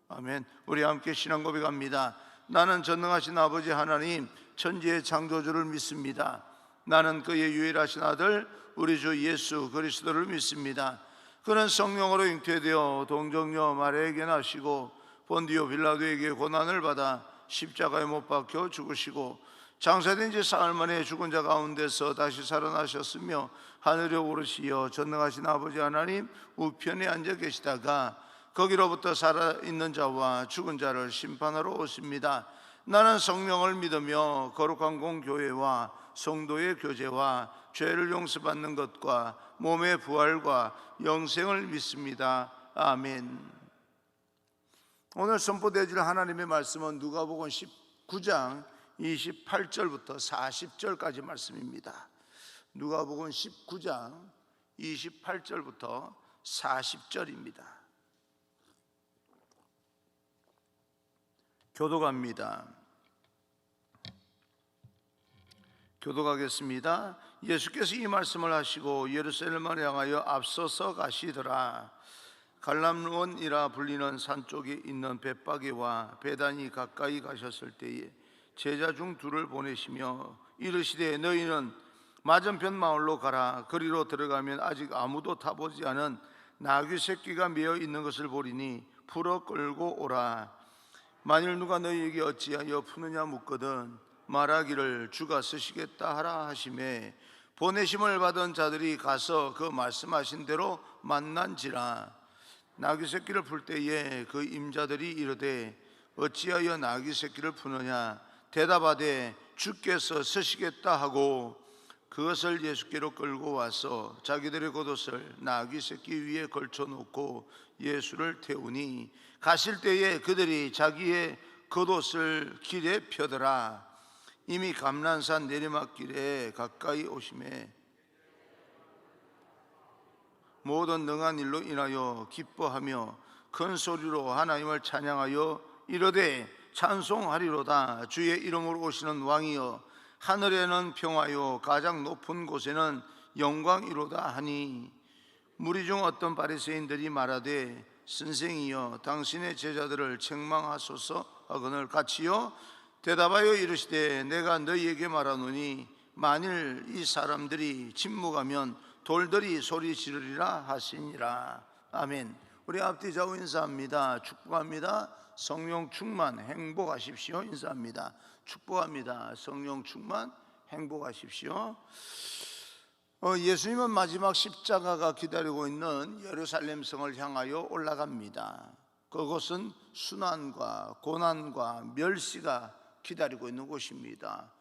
아멘. 우리 함께 신앙 고백합니다. 나는 전능하신 아버지 하나님 천지의 창조주를 믿습니다. 나는 그의 유일하신 아들 우리 주 예수 그리스도를 믿습니다. 그는 성령으로 잉태되어 동정녀 마리아에게 나시고 본디오 빌라도에게 고난을 받아 십자가에 못 박혀 죽으시고 장사된 지 사흘 만에 죽은 자 가운데서 다시 살아나셨으며 하늘에 오르시어 전능하신 아버지 하나님 우편에 앉아 계시다가 거기로부터 살아있는 자와 죽은 자를 심판하러 오십니다. 나는 성령을 믿으며 거룩한 공교회와 성도의 교제와 죄를 용서받는 것과 몸의 부활과 영생을 믿습니다. 아멘. 오늘 선포되어질 하나님의 말씀은 누가복음 19장 28절부터 40절까지 말씀입니다. 누가복음 19장 28절부터 40절입니다. 교독합니다. 교독하겠습니다. 예수께서 이 말씀을 하시고 예루살렘을 향하여 앞서서 가시더라. 갈람원이라 불리는 산 쪽에 있는 벳바게와 베단이 가까이 가셨을 때에 제자 중 둘을 보내시며 이르시되 너희는 맞은편 마을로 가라. 거리로 들어가면 아직 아무도 타보지 않은 나귀 새끼가 메어 있는 것을 보리니 풀어 끌고 오라. 만일 누가 너희에게 어찌하여 푸느냐 묻거든 말하기를 주가 쓰시겠다 하라 하시매 보내심을 받은 자들이 가서 그 말씀하신 대로 만난지라. 나귀 새끼를 풀 때에 그 임자들이 이르되 어찌하여 나귀 새끼를 푸느냐 대답하되 주께서 쓰시겠다 하고 그것을 예수께로 끌고 와서 자기들의 겉옷을 나귀 새끼 위에 걸쳐놓고 예수를 태우니 가실 때에 그들이 자기의 겉옷을 길에 펴더라. 이미 감난산 내리막길에 가까이 오심에 모든 능한 일로 인하여 기뻐하며 큰 소리로 하나님을 찬양하여 이르되 찬송하리로다. 주의 이름으로 오시는 왕이여 하늘에는 평화요 가장 높은 곳에는 영광이로다 하니 무리 중 어떤 바리새인들이 말하되 선생이여 당신의 제자들을 책망하소서 하거늘 같이요 대답하여 이르시되 내가 너희에게 말하노니 만일 이 사람들이 침묵하면 돌들이 소리 지르리라 하시니라. 아멘. 우리 앞뒤 좌우 인사합니다. 축복합니다. 성령 충만 행복하십시오. 인사합니다. 축복합니다. 성령 충만 행복하십시오. 예수님은 마지막 십자가가 기다리고 있는 예루살렘 성을 향하여 올라갑니다. 그곳은 순환과 고난과 멸시가 기다리고 있는 곳입니다.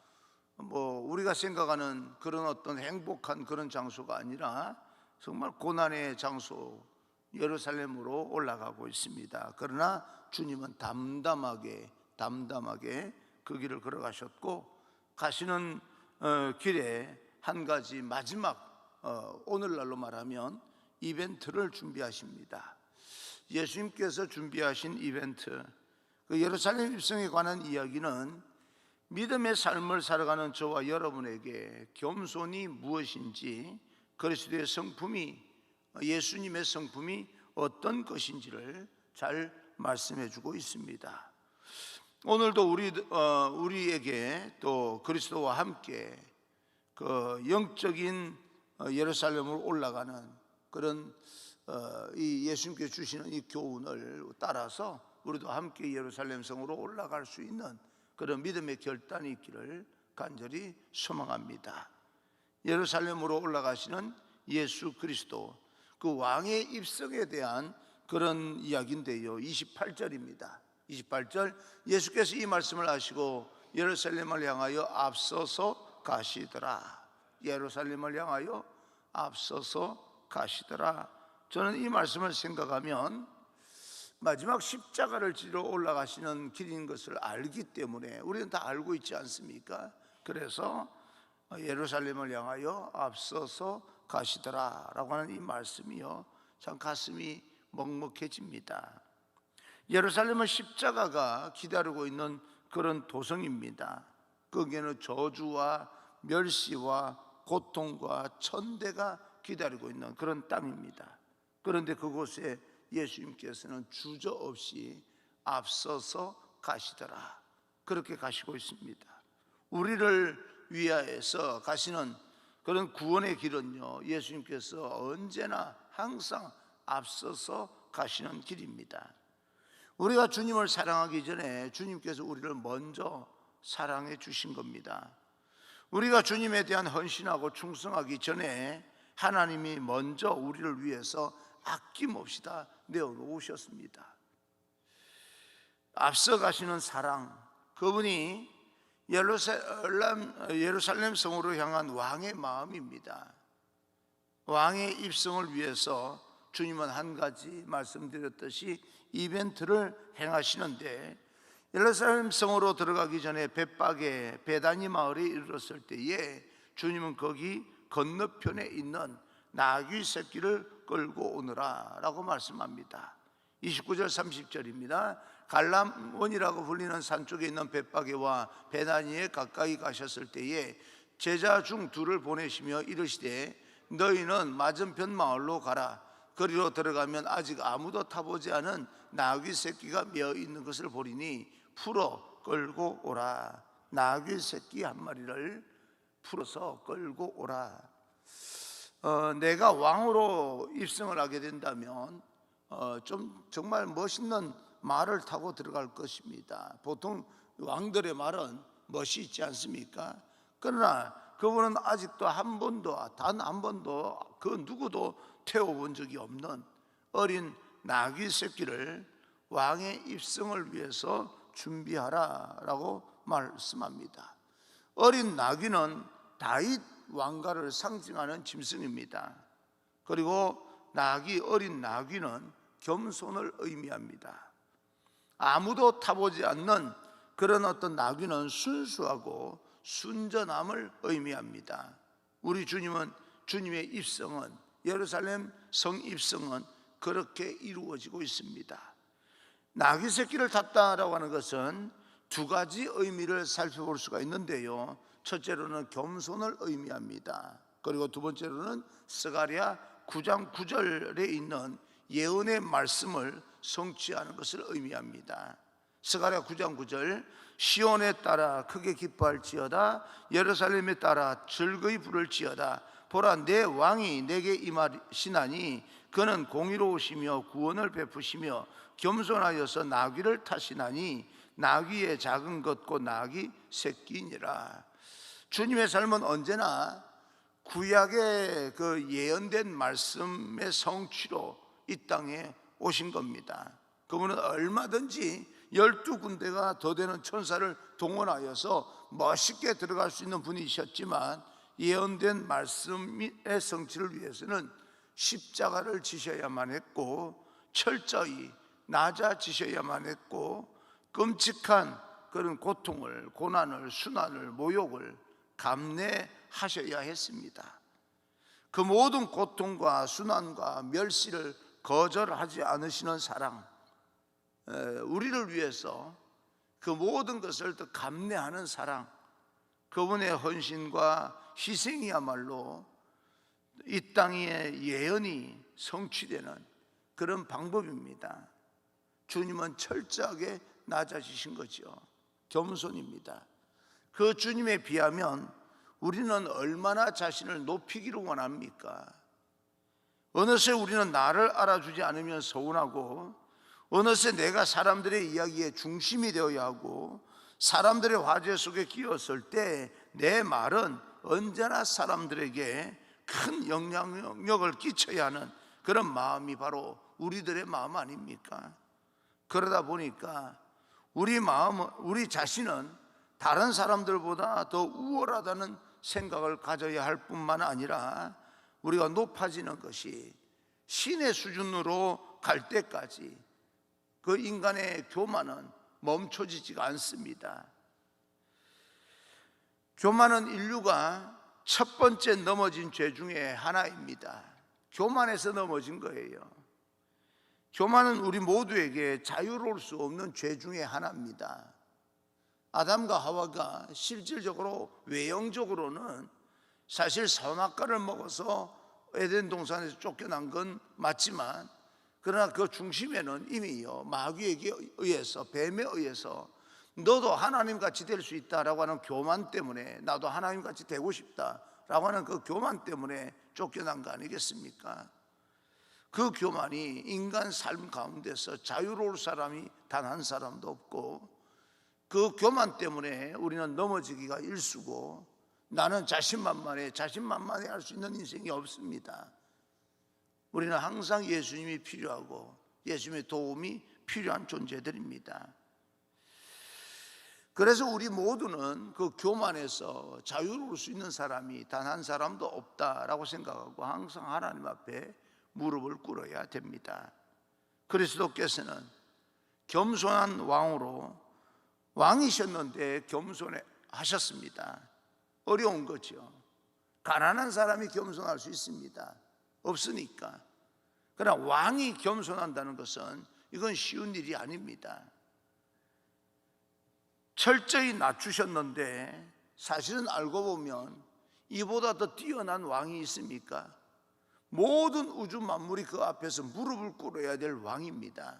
우리가 생각하는 그런 어떤 행복한 그런 장소가 아니라 정말 고난의 장소 예루살렘으로 올라가고 있습니다. 그러나 주님은 담담하게 그 길을 걸어가셨고 가시는 길에 한 가지 마지막 오늘날로 말하면 이벤트를 준비하십니다. 예수님께서 준비하신 이벤트, 그 예루살렘 입성에 관한 이야기는 믿음의 삶을 살아가는 저와 여러분에게 겸손이 무엇인지, 그리스도의 성품이, 예수님의 성품이 어떤 것인지를 잘 말씀해 주고 있습니다. 오늘도 우리에게 또 그리스도와 함께 그 영적인 예루살렘으로 올라가는 그런 이 예수님께 주시는 이 교훈을 따라서 우리도 함께 예루살렘 성으로 올라갈 수 있는 그런 믿음의 결단이 있기를 간절히 소망합니다. 예루살렘으로 올라가시는 예수 그리스도, 그 왕의 입성에 대한 그런 이야기인데요. 28절입니다. 28절 예수께서 이 말씀을 하시고 예루살렘을 향하여 앞서서 가시더라. 예루살렘을 향하여 앞서서 가시더라. 저는 이 말씀을 생각하면 마지막 십자가를 지러 올라가시는 길인 것을 알기 때문에, 우리는 다 알고 있지 않습니까? 그래서 예루살렘을 향하여 앞서서 가시더라 라고 하는 이 말씀이요, 참 가슴이 먹먹해집니다. 예루살렘은 십자가가 기다리고 있는 그런 도성입니다. 거기에는 저주와 멸시와 고통과 천대가 기다리고 있는 그런 땅입니다. 그런데 그곳에 예수님께서는 주저없이 앞서서 가시더라. 그렇게 가시고 있습니다. 우리를 위하여서 가시는 그런 구원의 길은요, 예수님께서 언제나 항상 앞서서 가시는 길입니다. 우리가 주님을 사랑하기 전에 주님께서 우리를 먼저 사랑해 주신 겁니다. 우리가 주님에 대한 헌신하고 충성하기 전에 하나님이 먼저 우리를 위해서 아낌없이 다 내어놓으셨습니다. 앞서 가시는 사랑, 그분이 예루살렘 성으로 향한 왕의 마음입니다. 왕의 입성을 위해서 주님은 한 가지 말씀드렸듯이 이벤트를 행하시는데, 예루살렘 성으로 들어가기 전에 벳박에 베다니 마을에 이르렀을 때에 주님은 거기 건너편에 있는 나귀 새끼를 끌고 오너라 라고 말씀합니다. 29절 30절입니다. 갈람원이라고 불리는 산 쪽에 있는 벳박에와 베다니에 가까이 가셨을 때에 제자 중 둘을 보내시며 이르시되 너희는 맞은편 마을로 가라. 거리로 들어가면 아직 아무도 타보지 않은 나귀 새끼가 메어 있는 것을 보리니 풀어 끌고 오라. 나귀 새끼 한 마리를 풀어서 끌고 오라. 내가 왕으로 입성을 하게 된다면 좀 정말 멋있는 말을 타고 들어갈 것입니다. 보통 왕들의 말은 멋이 있지 않습니까? 그러나 그분은 아직도 단 한 번도 그 누구도 태워본 적이 없는 어린 나귀 새끼를 왕의 입성을 위해서 준비하라라고 말씀합니다. 어린 나귀는 다윗 왕가를 상징하는 짐승입니다. 그리고 어린 나귀는 겸손을 의미합니다. 아무도 타보지 않는 그런 어떤 나귀는 순수하고 순전함을 의미합니다. 우리 주님의 입성은, 예루살렘 성 입성은 그렇게 이루어지고 있습니다. 나귀 새끼를 탔다라고 하는 것은 두 가지 의미를 살펴볼 수가 있는데요, 첫째로는 겸손을 의미합니다. 그리고 두 번째로는 스가랴 9장 9절에 있는 예언의 말씀을 성취하는 것을 의미합니다. 스가랴 9장 9절, 시온에 따라 크게 기뻐할지어다, 예루살렘에 따라 즐거이 부를지어다. 보라, 내 왕이 내게 임하시나니 그는 공의로우시며 구원을 베푸시며 겸손하여서 나귀를 타시나니 나귀의 작은 것 곧 나귀 새끼니라. 주님의 삶은 언제나 구약의 그 예언된 말씀의 성취로 이 땅에 오신 겁니다. 그분은 얼마든지 12군데가 더 되는 천사를 동원하여서 멋있게 들어갈 수 있는 분이셨지만, 예언된 말씀의 성취를 위해서는 십자가를 지셔야만 했고, 철저히 낮아지셔야만 했고, 끔찍한 그런 고통을, 고난을, 순환을, 모욕을 감내하셔야 했습니다. 그 모든 고통과 순환과 멸시를 거절하지 않으시는 사랑, 우리를 위해서 그 모든 것을 또 감내하는 사랑, 그분의 헌신과 희생이야말로 이 땅의 예언이 성취되는 그런 방법입니다. 주님은 철저하게 낮아지신 거죠. 겸손입니다. 그 주님에 비하면 우리는 얼마나 자신을 높이기를 원합니까? 어느새 우리는 나를 알아주지 않으면 서운하고, 어느새 내가 사람들의 이야기의 중심이 되어야 하고, 사람들의 화제 속에 끼었을 때 내 말은 언제나 사람들에게 큰 영향력을 끼쳐야 하는 그런 마음이 바로 우리들의 마음 아닙니까? 그러다 보니까 우리 자신은 다른 사람들보다 더 우월하다는 생각을 가져야 할 뿐만 아니라, 우리가 높아지는 것이 신의 수준으로 갈 때까지 그 인간의 교만은 멈춰지지가 않습니다. 교만은 인류가 첫 번째 넘어진 죄 중에 하나입니다. 교만에서 넘어진 거예요. 교만은 우리 모두에게 자유로울 수 없는 죄 중에 하나입니다. 아담과 하와가 실질적으로, 외형적으로는 사실 선악과를 먹어서 에덴 동산에서 쫓겨난 건 맞지만, 그러나 그 중심에는 이미요 마귀에게 의해서, 뱀에 의해서 너도 하나님같이 될 수 있다라고 하는 교만 때문에, 나도 하나님같이 되고 싶다라고 하는 그 교만 때문에 쫓겨난 거 아니겠습니까? 그 교만이 인간 삶 가운데서 자유로울 사람이 단 한 사람도 없고, 그 교만 때문에 우리는 넘어지기가 일쑤고, 나는 자신만만해 할 수 있는 인생이 없습니다. 우리는 항상 예수님이 필요하고 예수님의 도움이 필요한 존재들입니다. 그래서 우리 모두는 그 교만에서 자유로울 수 있는 사람이 단 한 사람도 없다라고 생각하고 항상 하나님 앞에 무릎을 꿇어야 됩니다. 그리스도께서는 겸손한 왕으로, 왕이셨는데 겸손해 하셨습니다. 어려운 거죠. 가난한 사람이 겸손할 수 있습니다. 없으니까. 그러나 왕이 겸손한다는 것은 이건 쉬운 일이 아닙니다. 철저히 낮추셨는데 사실은 알고 보면 이보다 더 뛰어난 왕이 있습니까? 모든 우주 만물이 그 앞에서 무릎을 꿇어야 될 왕입니다.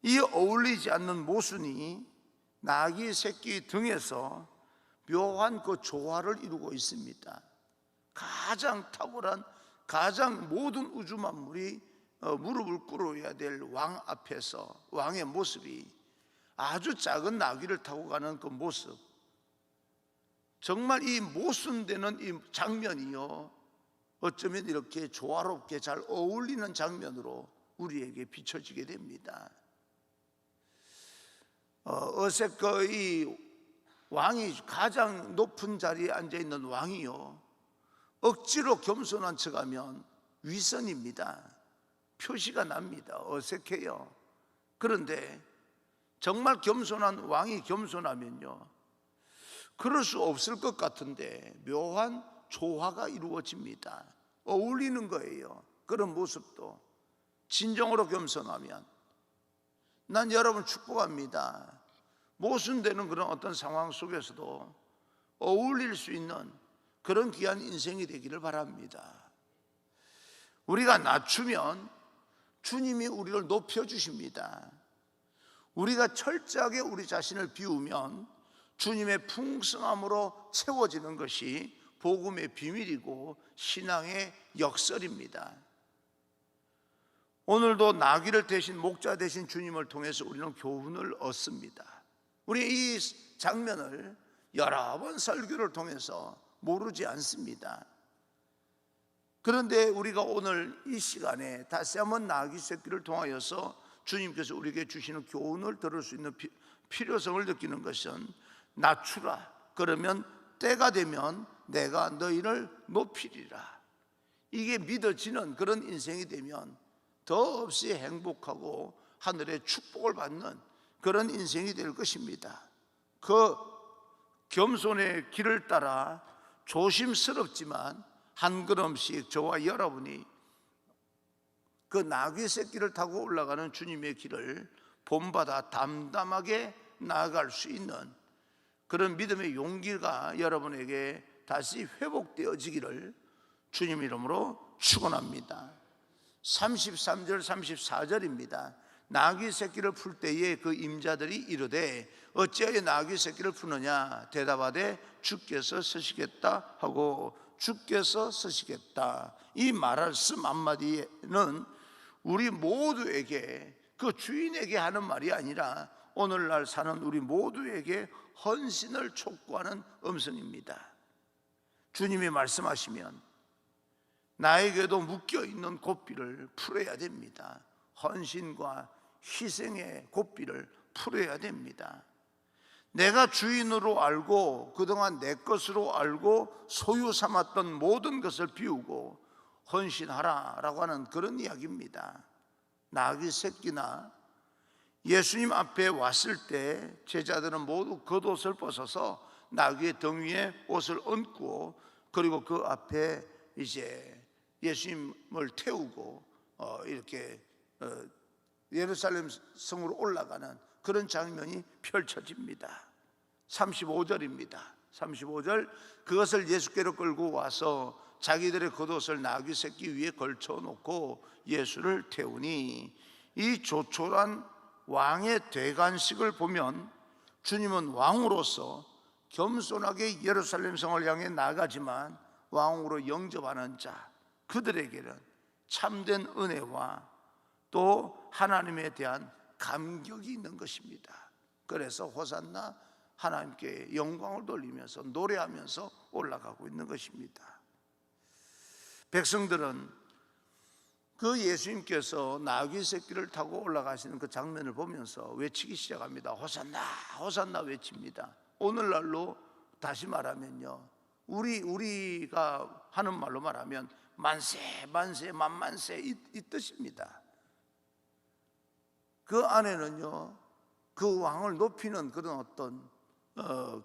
이 어울리지 않는 모순이 나귀 새끼 등에서 묘한 그 조화를 이루고 있습니다. 가장 탁월한, 가장 모든 우주 만물이 무릎을 꿇어야 될 왕 앞에서 왕의 모습이 아주 작은 나귀를 타고 가는 그 모습, 정말 이 모순되는 이 장면이요, 어쩌면 이렇게 조화롭게 잘 어울리는 장면으로 우리에게 비춰지게 됩니다. 이 왕이 가장 높은 자리에 앉아있는 왕이요, 억지로 겸손한 척하면 위선입니다. 표시가 납니다. 어색해요. 그런데 정말 겸손한 왕이 겸손하면요, 그럴 수 없을 것 같은데 묘한 조화가 이루어집니다. 어울리는 거예요. 그런 모습도 진정으로 겸손하면. 난 여러분 축복합니다. 모순되는 그런 어떤 상황 속에서도 어울릴 수 있는 그런 귀한 인생이 되기를 바랍니다. 우리가 낮추면 주님이 우리를 높여주십니다. 우리가 철저하게 우리 자신을 비우면 주님의 풍성함으로 채워지는 것이 복음의 비밀이고 신앙의 역설입니다. 오늘도 나귀를 대신, 목자 대신 주님을 통해서 우리는 교훈을 얻습니다. 우리 이 장면을 여러 번 설교를 통해서 모르지 않습니다. 그런데 우리가 오늘 이 시간에 다시 한번 나귀 새끼를 통하여서 주님께서 우리에게 주시는 교훈을 들을 수 있는 필요성을 느끼는 것은, 낮추라, 그러면 때가 되면 내가 너희를 높이리라. 이게 믿어지는 그런 인생이 되면 더없이 행복하고 하늘의 축복을 받는 그런 인생이 될 것입니다. 그 겸손의 길을 따라 조심스럽지만 한 걸음씩 저와 여러분이 그 나귀 새끼를 타고 올라가는 주님의 길을 본받아 담담하게 나아갈 수 있는 그런 믿음의 용기가 여러분에게 다시 회복되어지기를 주님 이름으로 축원합니다. 33절 34절입니다. 나귀 새끼를 풀 때에 그 임자들이 이르되 어찌하여 나귀 새끼를 푸느냐 대답하되 주께서 쓰시겠다 하고, 주께서 쓰시겠다, 이 말씀 한마디는 우리 모두에게, 그 주인에게 하는 말이 아니라 오늘날 사는 우리 모두에게 헌신을 촉구하는 음성입니다. 주님이 말씀하시면 나에게도 묶여있는 고삐를 풀어야 됩니다. 헌신과 희생의 고삐를 풀어야 됩니다. 내가 주인으로 알고 그동안 내 것으로 알고 소유 삼았던 모든 것을 비우고 헌신하라라고 하는 그런 이야기입니다. 나귀 새끼나 예수님 앞에 왔을 때 제자들은 모두 겉옷을 벗어서 나귀의 등 위에 옷을 얹고, 그리고 그 앞에 이제 예수님을 태우고 이렇게 예루살렘 성으로 올라가는 그런 장면이 펼쳐집니다. 35절입니다. 35절, 그것을 예수께로 끌고 와서 자기들의 겉옷을 나귀 새끼 위에 걸쳐놓고 예수를 태우니, 이 조촐한 왕의 대관식을 보면 주님은 왕으로서 겸손하게 예루살렘 성을 향해 나가지만 왕으로 영접하는 자, 그들에게는 참된 은혜와 또 하나님에 대한 감격이 있는 것입니다. 그래서 호산나, 하나님께 영광을 돌리면서 노래하면서 올라가고 있는 것입니다. 백성들은 그 예수님께서 나귀 새끼를 타고 올라가시는 그 장면을 보면서 외치기 시작합니다. 호산나, 호산나 외칩니다. 오늘날로 다시 말하면요, 우리가 하는 말로 말하면 만세, 만세, 만만세 이 뜻입니다. 그 안에는요, 그 왕을 높이는 그런 어떤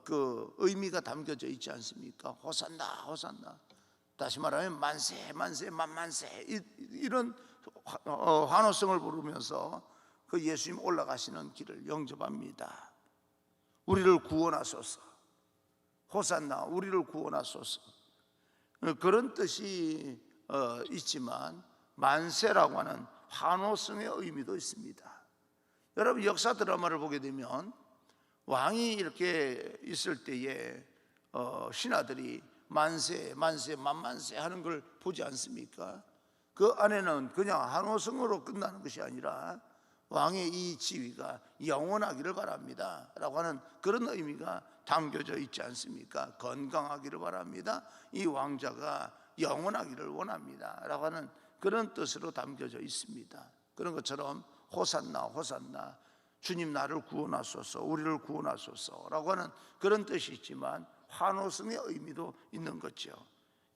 그 의미가 담겨져 있지 않습니까? 호산나, 호산나. 다시 말하면 만세, 만세, 만만세 이런 환호성을 부르면서 그 예수님 올라가시는 길을 영접합니다. 우리를 구원하소서, 호산나, 우리를 구원하소서. 그런 뜻이 있지만 만세라고 하는 환호성의 의미도 있습니다. 여러분, 역사 드라마를 보게 되면 왕이 이렇게 있을 때에 신하들이 만세, 만세, 만만세 하는 걸 보지 않습니까? 그 안에는 그냥 환호성으로 끝나는 것이 아니라 왕의 이 지위가 영원하기를 바랍니다 라고 하는 그런 의미가 담겨져 있지 않습니까? 건강하기를 바랍니다, 이 왕자가 영원하기를 원합니다 라고 하는 그런 뜻으로 담겨져 있습니다. 그런 것처럼 호산나, 호산나, 주님 나를 구원하소서, 우리를 구원하소서 라고 하는 그런 뜻이 있지만 환호성의 의미도 있는 거죠.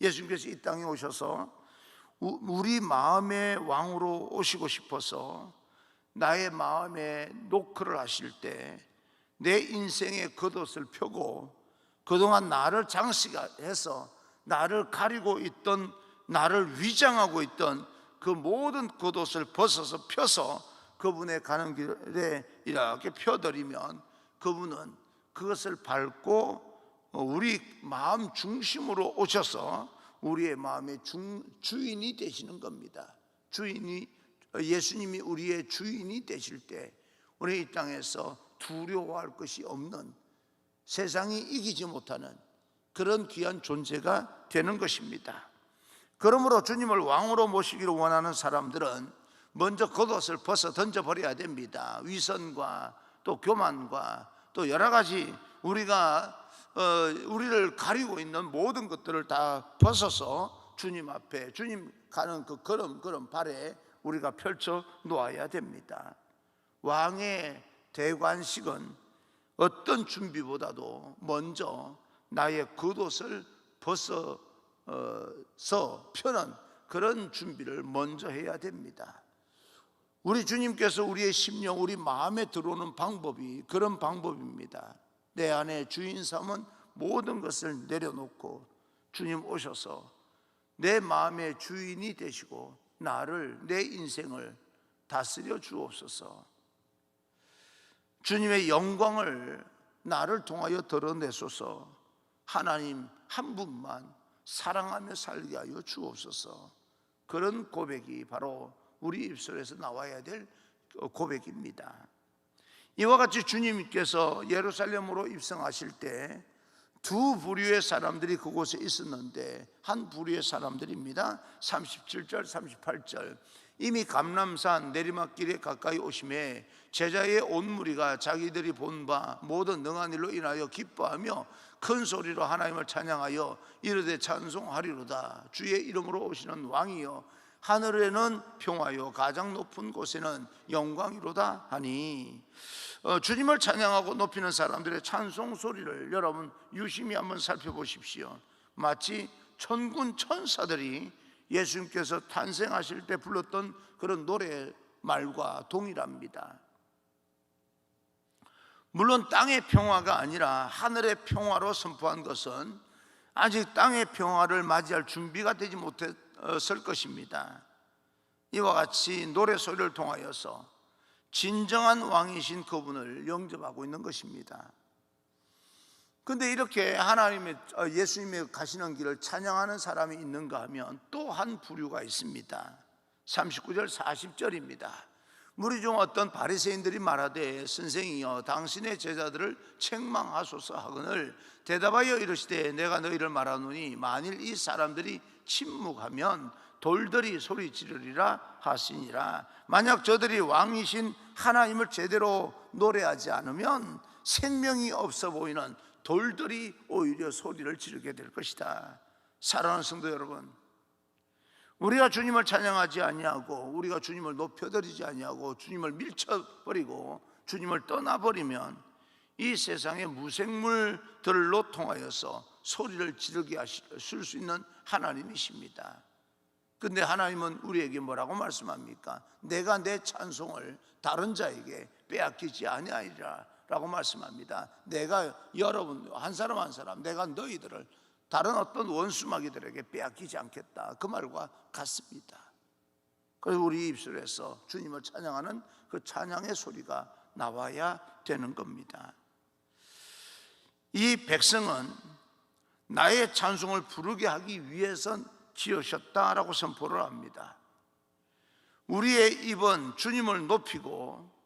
예수님께서 이 땅에 오셔서 우리 마음의 왕으로 오시고 싶어서 나의 마음에 노크를 하실 때 내 인생의 겉옷을 펴고 그동안 나를 장식해서 나를 가리고 있던, 나를 위장하고 있던 그 모든 겉옷을 벗어서 펴서 그분의 가는 길에 이렇게 펴드리면 그분은 그것을 밟고 우리 마음 중심으로 오셔서 우리의 마음의 주인이 되시는 겁니다. 예수님이 우리의 주인이 되실 때 우리 이 땅에서 두려워할 것이 없는, 세상이 이기지 못하는 그런 귀한 존재가 되는 것입니다. 그러므로 주님을 왕으로 모시기를 원하는 사람들은 먼저 겉옷을 벗어 던져버려야 됩니다. 위선과 또 교만과 또 여러 가지 우리를 가리고 있는 모든 것들을 다 벗어서 주님 앞에, 주님 가는 그 걸음 발에 우리가 펼쳐 놓아야 됩니다. 왕의 대관식은 어떤 준비보다도 먼저 나의 겉옷을 벗어서 펴는 그런 준비를 먼저 해야 됩니다. 우리 주님께서 우리의 심령, 우리 마음에 들어오는 방법이 그런 방법입니다. 내 안에 주인 삼은 모든 것을 내려놓고 주님 오셔서 내 마음의 주인이 되시고 나를, 내 인생을 다스려 주옵소서. 주님의 영광을 나를 통하여 드러내소서. 하나님 한 분만 사랑하며 살게 하여 주옵소서. 그런 고백이 바로 우리 입술에서 나와야 될 고백입니다. 이와 같이 주님께서 예루살렘으로 입성하실 때 두 부류의 사람들이 그곳에 있었는데, 한 부류의 사람들입니다. 37절 38절. 이미 감람산 내리막길에 가까이 오심에 제자의 온 무리가 자기들이 본 바 모든 능한 일로 인하여 기뻐하며 큰 소리로 하나님을 찬양하여 이르되 찬송하리로다. 주의 이름으로 오시는 왕이여, 하늘에는 평화요 가장 높은 곳에는 영광이로다 하니, 주님을 찬양하고 높이는 사람들의 찬송 소리를 여러분 유심히 한번 살펴보십시오. 마치 천군 천사들이 예수님께서 탄생하실 때 불렀던 그런 노래말과 동일합니다. 물론 땅의 평화가 아니라 하늘의 평화로 선포한 것은 아직 땅의 평화를 맞이할 준비가 되지 못했을 것입니다. 이와 같이 노래소리를 통하여서 진정한 왕이신 그분을 영접하고 있는 것입니다. 근데 이렇게 하나님의 예수님의 가시는 길을 찬양하는 사람이 있는가 하면 또 한 부류가 있습니다. 39절 40절입니다. 무리 중 어떤 바리새인들이 말하되 선생이여 당신의 제자들을 책망하소서 하거늘 대답하여 이르시되 내가 너희를 말하노니 만일 이 사람들이 침묵하면 돌들이 소리 지르리라 하시니라. 만약 저들이 왕이신 하나님을 제대로 노래하지 않으면 생명이 없어 보이는 돌들이 오히려 소리를 지르게 될 것이다. 사랑하는 성도 여러분, 우리가 주님을 찬양하지 아니하고 우리가 주님을 높여드리지 아니하고 주님을 밀쳐버리고 주님을 떠나버리면 이 세상의 무생물들로 통하여서 소리를 지르게 하실 수 있는 하나님이십니다. 근데 하나님은 우리에게 뭐라고 말씀합니까? 내가 내 찬송을 다른 자에게 빼앗기지 아니하리라 라고 말씀합니다. 내가 여러분 한 사람 한 사람 내가 너희들을 다른 어떤 원수마귀들에게 빼앗기지 않겠다, 그 말과 같습니다. 그래서 우리 입술에서 주님을 찬양하는 그 찬양의 소리가 나와야 되는 겁니다. 이 백성은 나의 찬송을 부르게 하기 위해서 지으셨다라고 선포를 합니다. 우리의 입은 주님을 높이고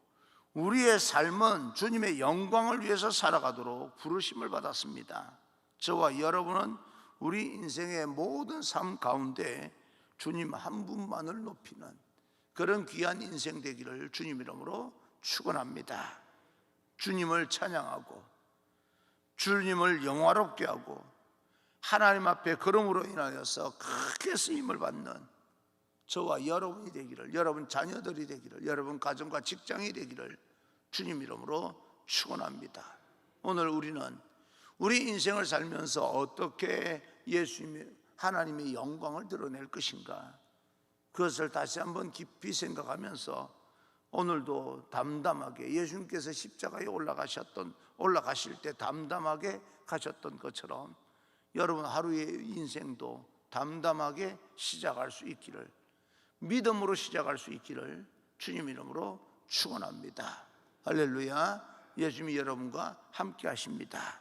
우리의 삶은 주님의 영광을 위해서 살아가도록 부르심을 받았습니다. 저와 여러분은 우리 인생의 모든 삶 가운데 주님 한 분만을 높이는 그런 귀한 인생 되기를 주님 이름으로 축원합니다. 주님을 찬양하고 주님을 영화롭게 하고 하나님 앞에 그럼으로 인하여서 크게 쓰임을 받는 저와 여러분이 되기를, 여러분 자녀들이 되기를, 여러분 가정과 직장이 되기를 주님 이름으로 축원합니다. 오늘 우리는 우리 인생을 살면서 어떻게 예수님의 하나님의 영광을 드러낼 것인가, 그것을 다시 한번 깊이 생각하면서 오늘도 담담하게 예수님께서 십자가에 올라가실 때 담담하게 가셨던 것처럼 여러분 하루의 인생도 담담하게 시작할 수 있기를, 믿음으로 시작할 수 있기를 주님 이름으로 축원합니다. 할렐루야. 예수님이 여러분과 함께 하십니다.